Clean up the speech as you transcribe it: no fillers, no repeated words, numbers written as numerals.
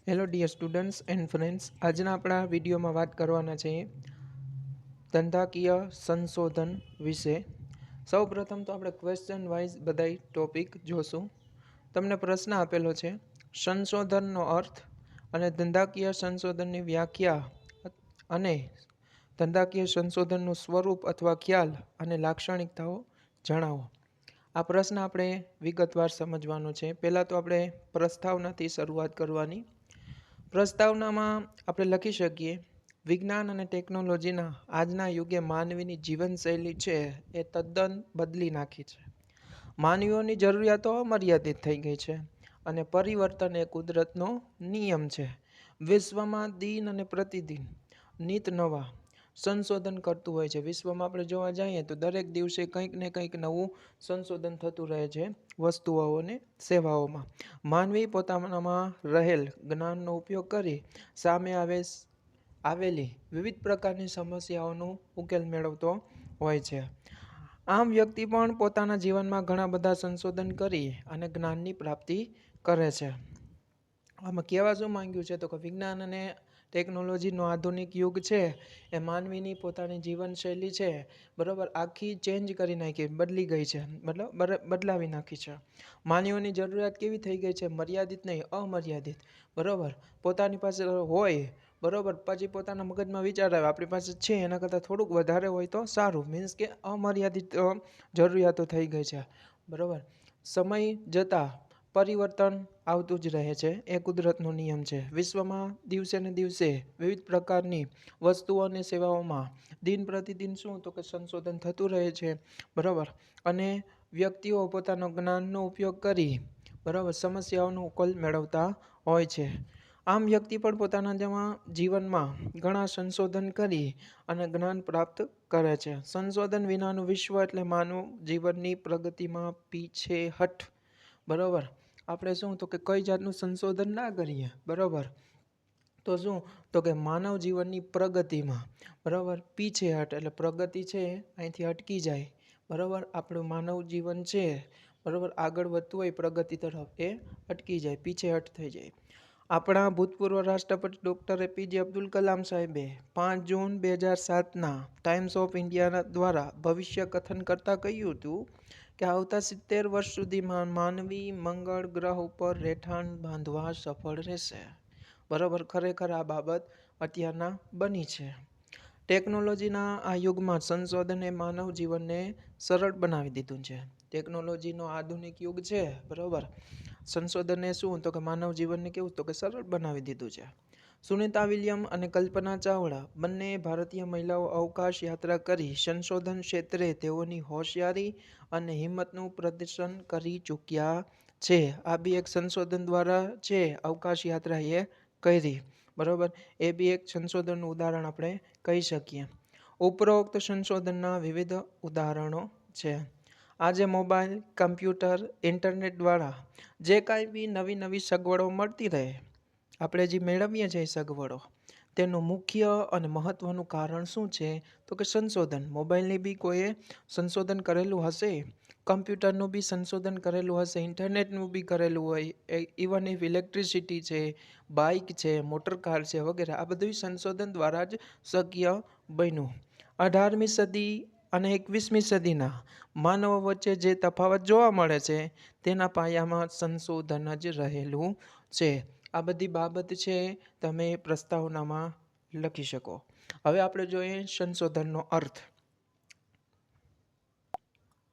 Hello dear students and friends, આજના આપણા વિડીયોમાં વાત કરવાના છે ધંધાકીય સંશોધન વિશે. સૌ પ્રથમ તો આપણે ક્વેશ્ચન વાઇઝ બધા ટોપિક જોશું. તમને પ્રશ્ન આપેલો છે, સંશોધનનો અર્થ અને ધંધાકીય સંશોધનની વ્યાખ્યા અને ધંધાકીય સંશોધનનું સ્વરૂપ અથવા ખ્યાલ અને લાક્ષણિકતાઓ જણાવો. આ પ્રશ્ન આપણે વિગતવાર સમજવાનો છે. પહેલાં તો આપણે પ્રસ્તાવનાથી શરૂઆત કરવાની. પ્રસ્તાવનામાં આપણે લખી શકીએ, વિજ્ઞાન અને ટેકનોલોજીના આજના યુગે માનવીની જીવનશૈલી છે એ તદ્દન બદલી નાખી છે. માનવીઓની જરૂરિયાતો અમર્યાદિત થઈ ગઈ છે અને પરિવર્તન એ કુદરતનો નિયમ છે. વિશ્વમાં દિન અને પ્રતિદિન નિત નવા સંશોધન કરતું હોય છે. વિશ્વમાં આપણે જોવા જઈએ તો દરેક દિવસે કંઈક ને કંઈક નવું સંશોધન થતું રહે છે વસ્તુઓ અને સેવાઓમાં. માનવી પોતાનામાં રહેલ જ્ઞાનનો ઉપયોગ કરી સામે આવેલી વિવિધ પ્રકારની સમસ્યાઓનો ઉકેલ મેળવતો હોય છે. આમ વ્યક્તિ પણ પોતાના જીવનમાં ઘણા બધા સંશોધન કરી અને જ્ઞાનની પ્રાપ્તિ કરે છે. આમાં કહેવા શું માંગ્યું છે તો કે વિજ્ઞાન અને ટેકનોલોજીનો આધુનિક યુગ છે એ માનવીની પોતાની જીવનશૈલી છે, બરાબર, આખી ચેન્જ કરી નાખી, બદલી ગઈ છે, મતલબ બદલાવી નાખી છે. માનવીઓની જરૂરિયાત કેવી થઈ ગઈ છે? મર્યાદિત નહીં, અમર્યાદિત. બરાબર, પોતાની પાસે હોય, બરાબર, પછી પોતાના મગજમાં વિચાર આવે આપણી પાસે છે એના કરતાં થોડુંક વધારે હોય તો સારું. મીન્સ કે અમર્યાદિત જરૂરિયાતો થઈ ગઈ છે. બરાબર, સમય જતાં પરિવર્તન આવતું જ રહે છે, એ કુદરતનો નિયમ છે. વિશ્વમાં દિવસે ને દિવસે વિવિધ પ્રકારની વસ્તુઓ અને સેવાઓમાં દિન પ્રતિદિન શું તો કે સંશોધન થતું રહે છે. બરાબર, અને વ્યક્તિઓ પોતાનો જ્ઞાનનો ઉપયોગ કરી, બરાબર, સમસ્યાઓનો ઉકેલ મેળવતા હોય છે. આમ વ્યક્તિ પણ પોતાના જીવનમાં ઘણા સંશોધન કરી અને જ્ઞાન પ્રાપ્ત કરે છે. સંશોધન વિનાનું વિશ્વ એટલે માનવ જીવનની પ્રગતિમાં પીછેહઠ. બરાબર, આપણે શું તો કે કઈ જાતનું સંશોધન ના કરીએ, બરાબર, તો શું તો કે માનવ જીવનની પ્રગતિમાં, બરાબર, પીછેહઠ એટલે પ્રગતિ છે અહીંથી અટકી જાય. બરાબર, આપણું માનવ જીવન છે, બરાબર, આગળ વધતું હોય પ્રગતિ તરફ, એ અટકી જાય, પીછેહઠ થઈ જાય. આપણા ભૂતપૂર્વ રાષ્ટ્રપતિ ડૉક્ટર એપીજે અબ્દુલ કલામ સાહેબે 5 જૂન 2007ના ટાઈમ્સ ઓફ ઇન્ડિયા દ્વારા ભવિષ્ય કથન કરતાં કહ્યું હતું કે આવતા 70 વર્ષ સુધીમાં માનવી મંગળ ગ્રહ ઉપર રહેઠાણ બાંધવા સફળ રહેશે. બરાબર, ખરેખર આ બાબત અત્યારના બની છે. ટેકનોલોજીના આ યુગમાં સંશોધન એ માનવ જીવનને સરળ બનાવી દીધું છે. ટેકનોલોજીનો આધુનિક યુગ છે, બરાબર, સંશોધને શું તો કે માનવ જીવનને કેવું તો કે સરળ બનાવી દીધું છે. સુનિતા વિલિયમ અને કલ્પના ચાવડા બંને ભારતીય મહિલાઓ અવકાશ યાત્રા કરી સંશોધન ક્ષેત્રે તેઓની હોશિયારી અને હિંમતનું પ્રદર્શન કરી ચૂક્યા છે. આ બી એક સંશોધન દ્વારા છે અવકાશ યાત્રા એ કરી. બરાબર, એ બી એક સંશોધનનું ઉદાહરણ આપણે કહી શકીએ. ઉપરોક્ત સંશોધનના વિવિધ ઉદાહરણો છે. આજે મોબાઈલ, કમ્પ્યુટર, ઇન્ટરનેટ દ્વારા જે કાંઈ બી નવી નવી સગવડો મળતી રહે, આપણે જે મેળવીએ છીએ સગવડો, તેનું મુખ્ય અને મહત્ત્વનું કારણ શું છે તો કે સંશોધન. મોબાઈલની બી કોઈએ સંશોધન કરેલું હશે, કમ્પ્યુટરનું બી સંશોધન કરેલું હશે, ઇન્ટરનેટનું બી કરેલું હોય, ઇવન ઇફ ઇલેક્ટ્રિસિટી છે, બાઇક છે, મોટર કાર છે વગેરે, આ બધું સંશોધન દ્વારા જ શક્ય બન્યું. 18મી સદી અને 21મી સદીના માનવો વચ્ચે જે તફાવત જોવા મળે છે તેના પાયામાં સંશોધન જ રહેલું છે. આ બધી બાબત છે તમે પ્રસ્તાવનામાં લખી શકો. હવે આપણે જોઈએ સંશોધનનો અર્થ.